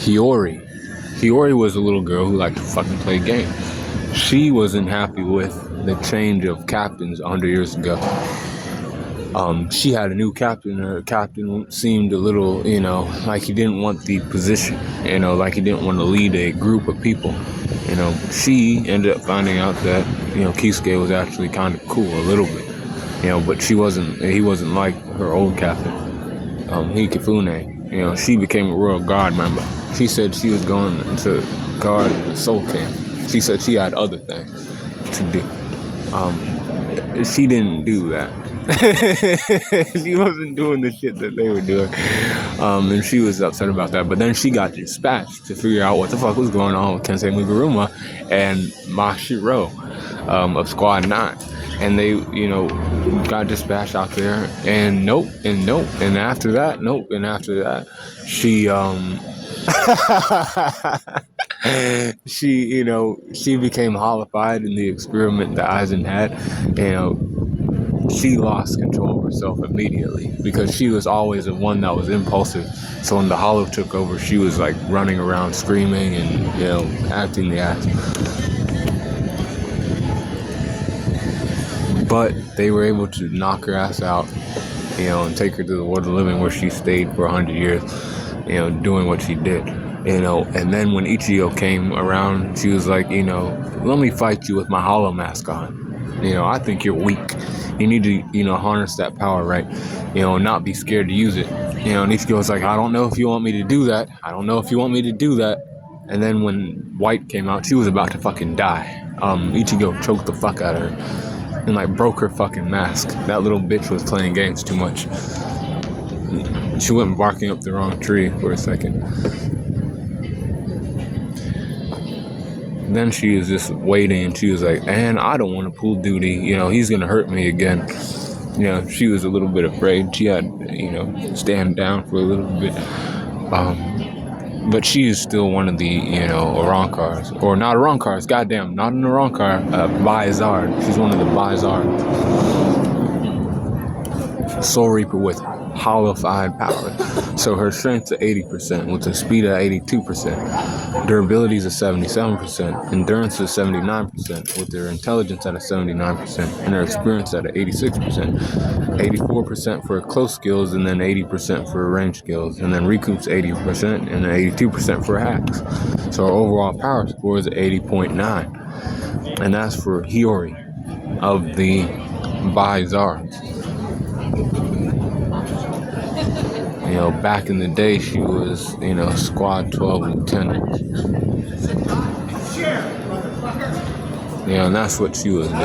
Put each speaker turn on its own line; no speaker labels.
Hiyori. Hiyori was a little girl who liked to fucking play games. She wasn't happy with the change of captains 100 years ago. She had a new captain. Her captain seemed a little, like he didn't want the position, like he didn't want to lead a group of people. She ended up finding out that, Kisuke was actually kind of cool a little bit, but he wasn't like her old captain, Hikifune. She became a royal guard member. She said she was going to guard the Soul King. She said she had other things to do. She didn't do that. She wasn't doing the shit that they were doing. And she was upset about that. But then she got dispatched to figure out what the fuck was going on with Kensei Muguruma and Mashiro of Squad 9. And they, got dispatched out there. And nope, and nope. And after that, nope. And after that, she, she became hollified in the experiment that Aizen had. She lost control of herself immediately because she was always the one that was impulsive. So when the hollow took over, she was like running around screaming and, acting the ass. But they were able to knock her ass out, and take her to the world of the living where she stayed for 100 years, doing what she did. And then when Ichigo came around, she was like, let me fight you with my hollow mask on. I think you're weak. You need to, harness that power, right? Not be scared to use it. And Ichigo was like, I don't know if you want me to do that. I don't know if you want me to do that. And then when White came out, she was about to fucking die. Ichigo choked the fuck out of her and broke her fucking mask. That little bitch was playing games too much. She went barking up the wrong tree for a second. Then she was just waiting, and she was like, and I don't want to pull duty. He's going to hurt me again. She was a little bit afraid. She had, stand down for a little bit. But she is still one of the, Arrancars. Or not Arrancars, goddamn, not an Arrancar, Bizarre. She's one of the Bizarre. Soul Reaper with hollowified power. So her strength's at 80%, with her speed at 82%. Durability is at 77%. Endurance is 79%, with her intelligence at a 79%. And her experience at a 86%. 84% for her close skills, and then 80% for her range skills. And then Riku's 80%, and then 82% for her hacks. So her overall power score is at 80.9. And that's for Hiyori of the Bizarres. Back in the day, she was, Squad 12 Lieutenant. And that's what she was doing.